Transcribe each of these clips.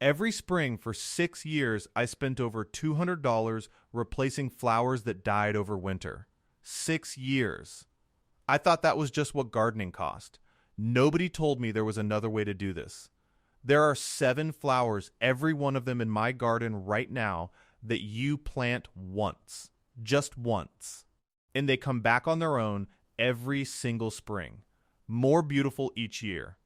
Every spring for 6 years, I spent over $200 replacing flowers that died over winter. 6 years. I thought that was just what gardening cost. Nobody told me there was another way to do this. There are 7 flowers, every one of them in my garden right now, that you plant once. Just once. And they come back on their own every single spring. More beautiful each year.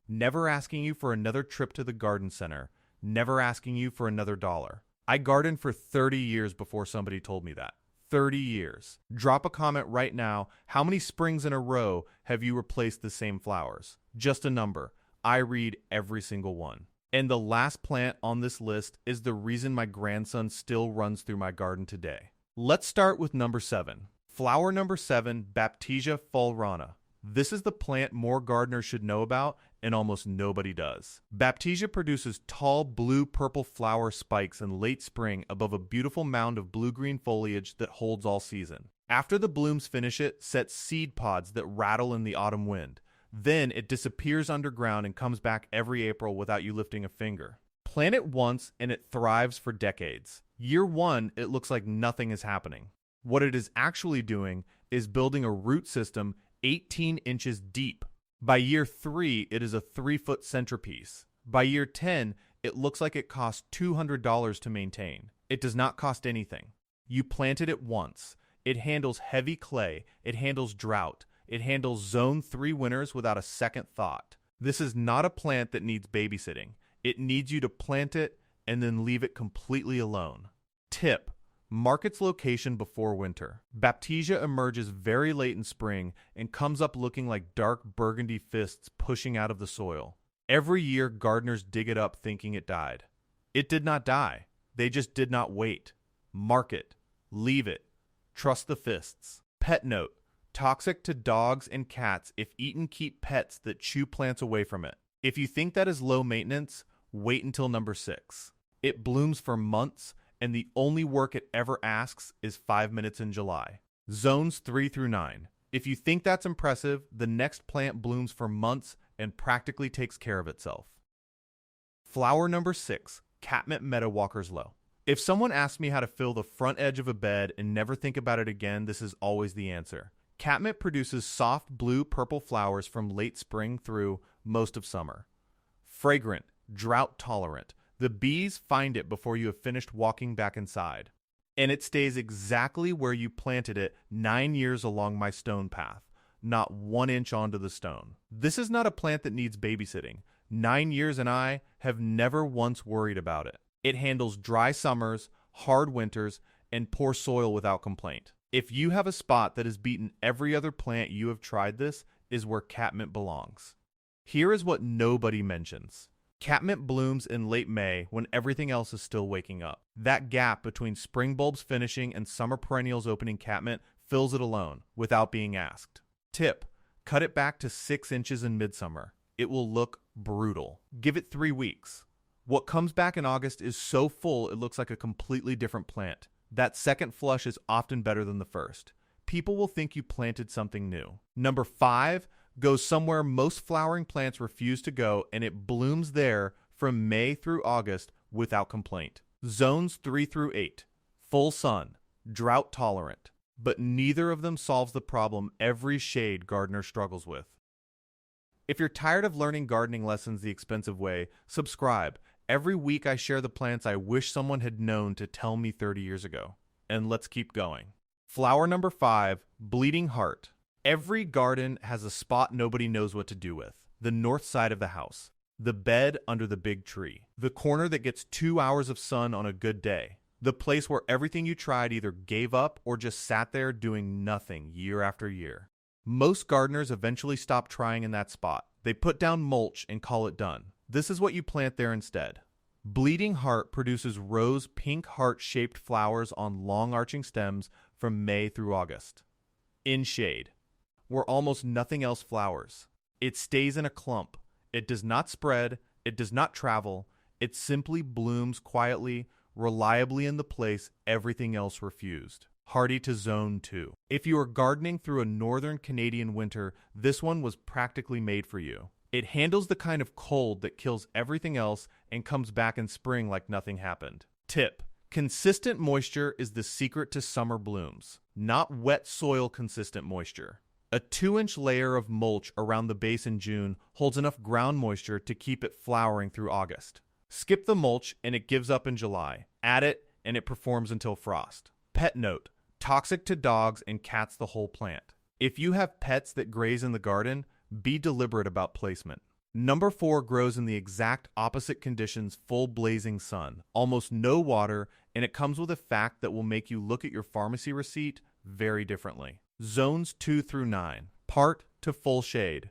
Never asking you for another trip to the garden center. Never asking you for another dollar. I gardened for 30 years before somebody told me that. 30 years. Drop a comment right now. How many springs in a row have you replaced the same flowers? Just a number. I read every single one. And the last plant on this list is the reason my grandson still runs through my garden today. Let's start with number 7. Flower number 7, Baptisia fulrana. This is the plant more gardeners should know about, and almost nobody does. Baptisia produces tall blue-purple flower spikes in late spring above a beautiful mound of blue-green foliage that holds all season. After the blooms finish it, sets seed pods that rattle in the autumn wind. Then it disappears underground and comes back every April without you lifting a finger. Plant it once and it thrives for decades. Year 1, it looks like nothing is happening. What it is actually doing is building a root system 18 inches deep. By year 3, it is a 3-foot centerpiece. By year 10, it looks like it costs $200 to maintain. It does not cost anything. You planted it once. It handles heavy clay. It handles drought. It handles zone 3 winters without a second thought. This is not a plant that needs babysitting. It needs you to plant it and then leave it completely alone. Tip: mark its location before winter. Baptisia emerges very late in spring and comes up looking like dark burgundy fists pushing out of the soil. Every year, gardeners dig it up thinking it died. It did not die. They just did not wait. Mark it. Leave it. Trust the fists. Pet note: toxic to dogs and cats if eaten. Keep pets that chew plants away from it. If you think that is low maintenance, wait until number 6. It blooms for months, and the only work it ever asks is 5 minutes in July. Zones 3 through 9. If you think that's impressive, the next plant blooms for months and practically takes care of itself. Flower number 6, Catmint Meadowwalker's Low. If someone asks me how to fill the front edge of a bed and never think about it again, this is always the answer. Catmint produces soft blue-purple flowers from late spring through most of summer. Fragrant, drought-tolerant. The bees find it before you have finished walking back inside. And it stays exactly where you planted it 9 years along my stone path, not 1 inch onto the stone. This is not a plant that needs babysitting. 9 years and I have never once worried about it. It handles dry summers, hard winters, and poor soil without complaint. If you have a spot that has beaten every other plant you have tried, this is where catmint belongs. Here is what nobody mentions. Catmint blooms in late May when everything else is still waking up. That gap between spring bulbs finishing and summer perennials opening catmint fills it alone, without being asked. Tip: cut it back to 6 inches in midsummer. It will look brutal. Give it 3 weeks. What comes back in August is so full it looks like a completely different plant. That second flush is often better than the first. People will think you planted something new. Number 5 goes somewhere most flowering plants refuse to go, and it blooms there from May through August without complaint. Zones 3 through 8. Full sun. Drought tolerant. But neither of them solves the problem every shade gardener struggles with. If you're tired of learning gardening lessons the expensive way, subscribe. Every week I share the plants I wish someone had known to tell me 30 years ago. And let's keep going. Flower number 5, Bleeding Heart. Every garden has a spot nobody knows what to do with. The north side of the house. The bed under the big tree. The corner that gets 2 hours of sun on a good day. The place where everything you tried either gave up or just sat there doing nothing year after year. Most gardeners eventually stop trying in that spot. They put down mulch and call it done. This is what you plant there instead. Bleeding Heart produces rose pink heart-shaped flowers on long arching stems from May through August. In shade, where almost nothing else flowers. It stays in a clump. It does not spread. It does not travel. It simply blooms quietly, reliably in the place everything else refused. Hardy to Zone 2. If you are gardening through a northern Canadian winter, this one was practically made for you. It handles the kind of cold that kills everything else and comes back in spring like nothing happened. Tip: consistent moisture is the secret to summer blooms, not wet soil consistent moisture. A 2-inch layer of mulch around the base in June holds enough ground moisture to keep it flowering through August. Skip the mulch and it gives up in July. Add it and it performs until frost. Pet note: toxic to dogs and cats the whole plant. If you have pets that graze in the garden, be deliberate about placement. Number 4 grows in the exact opposite conditions: full blazing sun, almost no water, and it comes with a fact that will make you look at your pharmacy receipt very differently. Zones 2 through 9, part to full shade.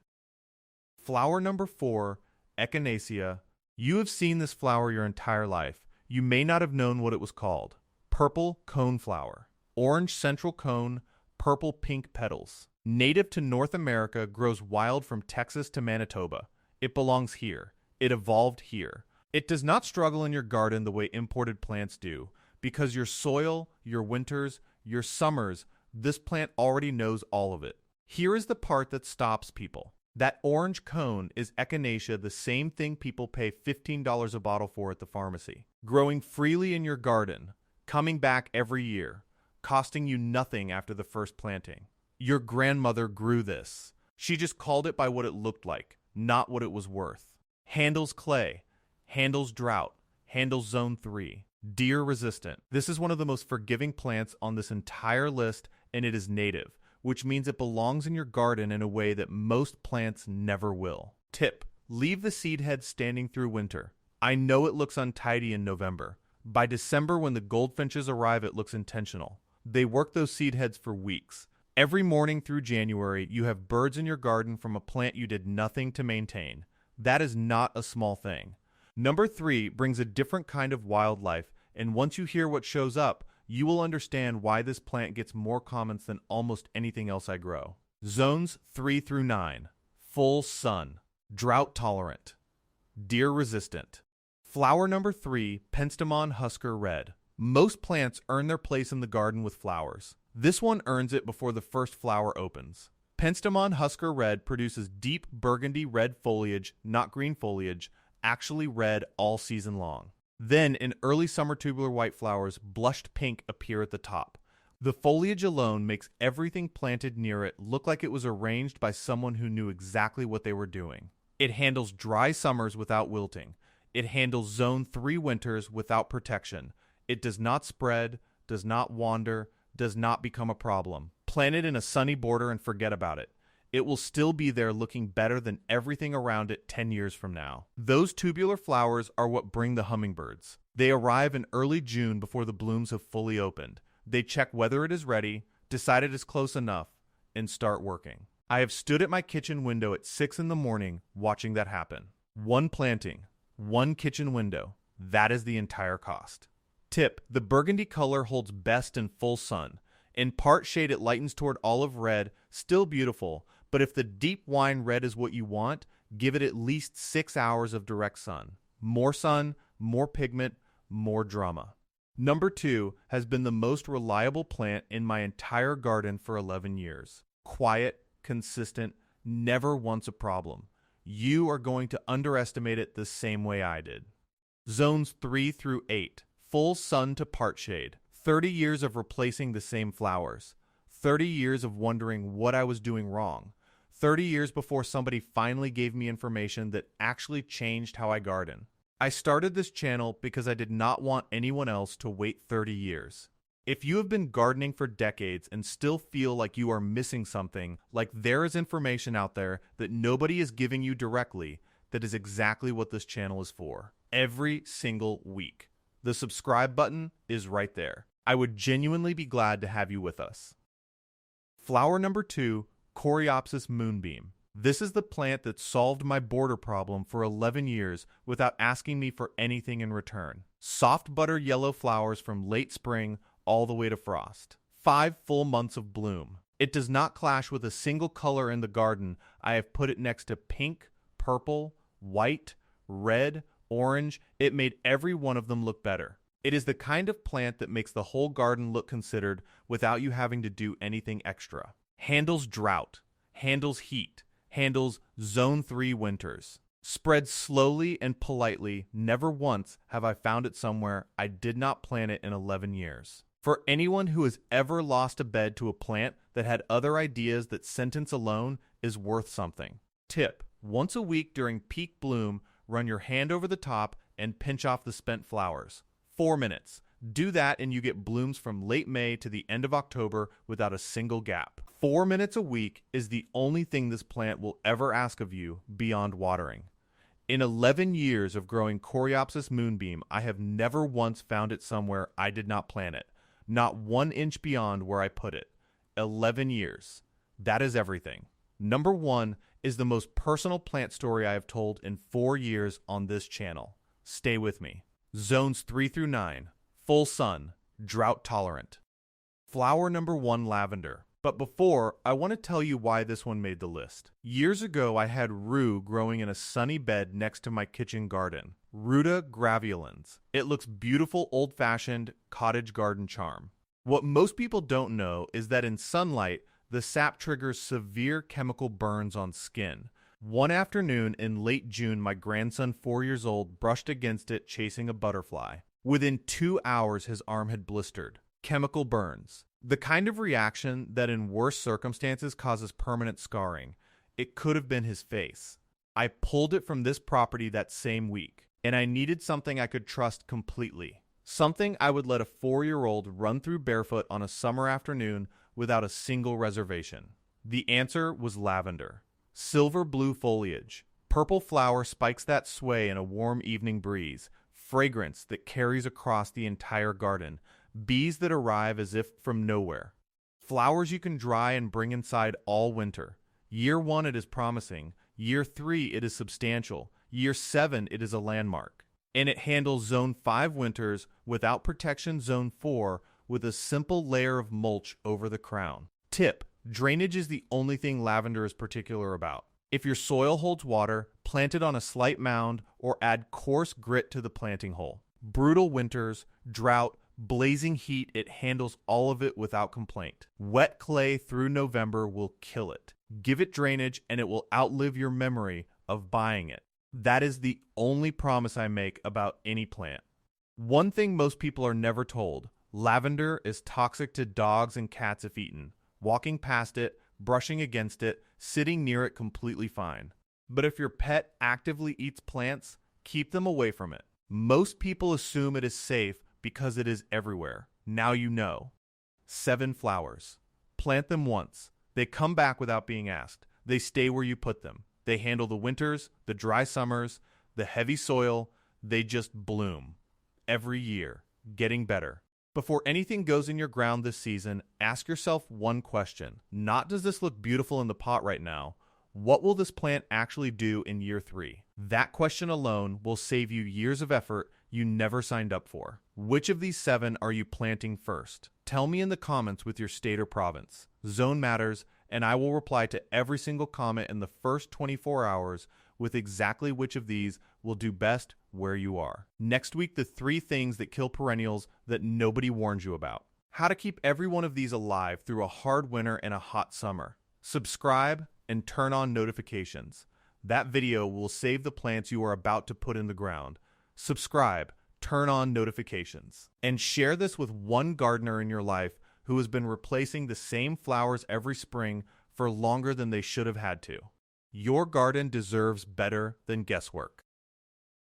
Flower number 4, Echinacea. You have seen this flower your entire life. You may not have known what it was called. Purple coneflower. Orange central cone, purple pink petals. Native to North America, grows wild from Texas to Manitoba. It belongs here. It evolved here. It does not struggle in your garden the way imported plants do, because your soil, your winters, your summers, this plant already knows all of it. Here is the part that stops people. That orange cone is Echinacea, the same thing people pay $15 a bottle for at the pharmacy. Growing freely in your garden, coming back every year, costing you nothing after the first planting. Your grandmother grew this. She just called it by what it looked like, not what it was worth. Handles clay, handles drought, handles zone 3. Deer resistant. This is one of the most forgiving plants on this entire list, and it is native, which means it belongs in your garden in a way that most plants never will. Tip: leave the seed head standing through winter. I know it looks untidy in November. By December, when the goldfinches arrive, it looks intentional. They work those seed heads for weeks. Every morning through January, you have birds in your garden from a plant you did nothing to maintain. That is not a small thing. Number 3 brings a different kind of wildlife, and once you hear what shows up, you will understand why this plant gets more comments than almost anything else I grow. Zones 3 through 9. Full sun. Drought tolerant. Deer resistant. Flower number 3, Penstemon Husker Red. Most plants earn their place in the garden with flowers. This one earns it before the first flower opens. Penstemon Husker Red produces deep burgundy red foliage, not green foliage, actually red all season long. Then, in early summer tubular white flowers, blushed pink appear at the top. The foliage alone makes everything planted near it look like it was arranged by someone who knew exactly what they were doing. It handles dry summers without wilting. It handles zone 3 winters without protection. It does not spread, does not wander, does not become a problem. Plant it in a sunny border and forget about it. It will still be there looking better than everything around it 10 years from now. Those tubular flowers are what bring the hummingbirds. They arrive in early June before the blooms have fully opened. They check whether it is ready, decide it is close enough, and start working. I have stood at my kitchen window at 6 in the morning watching that happen. One planting, one kitchen window. That is the entire cost. Tip: the burgundy color holds best in full sun. In part shade, it lightens toward olive red, still beautiful, but if the deep wine red is what you want, give it at least 6 hours of direct sun. More sun, more pigment, more drama. Number 2 has been the most reliable plant in my entire garden for 11 years. Quiet, consistent, never once a problem. You are going to underestimate it the same way I did. Zones 3 through 8. Full sun to part shade. 30 years of replacing the same flowers. 30 years of wondering what I was doing wrong. 30 years before somebody finally gave me information that actually changed how I garden. I started this channel because I did not want anyone else to wait 30 years. If you have been gardening for decades and still feel like you are missing something, like there is information out there that nobody is giving you directly, that is exactly what this channel is for. Every single week. The subscribe button is right there. I would genuinely be glad to have you with us. Flower number 2, Coreopsis Moonbeam. This is the plant that solved my border problem for 11 years without asking me for anything in return. Soft butter yellow flowers from late spring all the way to frost. 5 full months of bloom. It does not clash with a single color in the garden. I have put it next to pink, purple, white, red, orange. It made every one of them look better. It is the kind of plant that makes the whole garden look considered without you having to do anything extra. Handles drought, handles heat, handles Zone 3 winters. Spread slowly and politely, never once have I found it somewhere I did not plant it in 11 years. For anyone who has ever lost a bed to a plant that had other ideas, that sentence alone is worth something. Tip: once a week during peak bloom, run your hand over the top and pinch off the spent flowers. 4 minutes. Do that and you get blooms from late May to the end of October without a single gap. 4 minutes a week is the only thing this plant will ever ask of you beyond watering. In 11 years of growing Coreopsis Moonbeam, I have never once found it somewhere I did not plant it. Not 1 inch beyond where I put it. 11 years. That is everything. Number 1 is the most personal plant story I have told in 4 years on this channel. Stay with me. Zones 3 through 9. Full sun. Drought tolerant. Flower number 1, lavender. But before, I want to tell you why this one made the list. Years ago, I had rue growing in a sunny bed next to my kitchen garden. Ruta graveolens. It looks beautiful, old-fashioned cottage garden charm. What most people don't know is that in sunlight, the sap triggers severe chemical burns on skin. One afternoon in late June, my grandson, 4 years old, brushed against it chasing a butterfly. Within 2 hours, his arm had blistered. Chemical burns. The kind of reaction that in worse circumstances causes permanent scarring. It could have been his face. I pulled it from this property that same week, and I needed something I could trust completely. Something I would let a 4-year-old run through barefoot on a summer afternoon without a single reservation. The answer was lavender. Silver blue foliage. Purple flower spikes that sway in a warm evening breeze. Fragrance that carries across the entire garden. Bees that arrive as if from nowhere. Flowers you can dry and bring inside all winter. Year 1 it is promising. Year 3 it is substantial. Year 7 it is a landmark. And it handles Zone 5 winters without protection Zone 4 with a simple layer of mulch over the crown. Tip: drainage is the only thing lavender is particular about. If your soil holds water, plant it on a slight mound or add coarse grit to the planting hole. Brutal winters, drought, blazing heat, it handles all of it without complaint. Wet clay through November will kill it. Give it drainage and it will outlive your memory of buying it. That is the only promise I make about any plant. One thing most people are never told: lavender is toxic to dogs and cats if eaten. Walking past it, brushing against it, sitting near it completely fine. But if your pet actively eats plants, keep them away from it. Most people assume it is safe because it is everywhere. Now you know. 7 flowers. Plant them once. They come back without being asked. They stay where you put them. They handle the winters, the dry summers, the heavy soil. They just bloom. Every year. Getting better. Before anything goes in your ground this season, ask yourself one question. Not, does this look beautiful in the pot right now? What will this plant actually do in year 3? That question alone will save you years of effort you never signed up for. Which of these 7 are you planting first? Tell me in the comments with your state or province. Zone matters, and I will reply to every single comment in the first 24 hours with exactly which of these will do best where you are. Next week, the 3 things that kill perennials that nobody warns you about. How to keep every one of these alive through a hard winter and a hot summer. Subscribe and turn on notifications. That video will save the plants you are about to put in the ground. Subscribe, turn on notifications, and share this with one gardener in your life who has been replacing the same flowers every spring for longer than they should have had to. Your garden deserves better than guesswork.